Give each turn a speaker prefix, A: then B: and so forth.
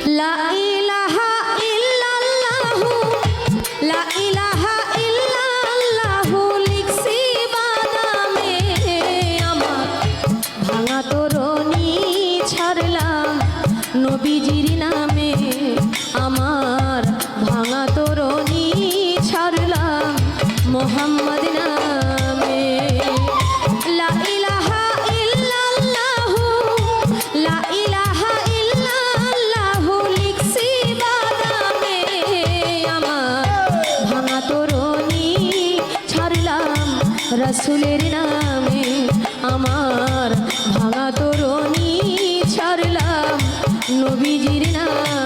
A: লা ইলাহা ইল্লাল্লাহু লা ইলাহা ইল্লাল্লাহু লিখছি বাদামে আমার ভাঙা তরণী ছাড়লাম নবীজির নামে আমার ভাঙা তরণী ছাড়লাম মোহাম্মদ নামে লা ইলাহা ইল্লাল্লাহু লা ইলাহা ইল্লাল্লাহু লিখছি বাদামে আমার ভাঙা তরণী ছাড়লাম রাসূলের নামে আমার ভাঙা তরণী ছাড়লাম নবীজির নামে।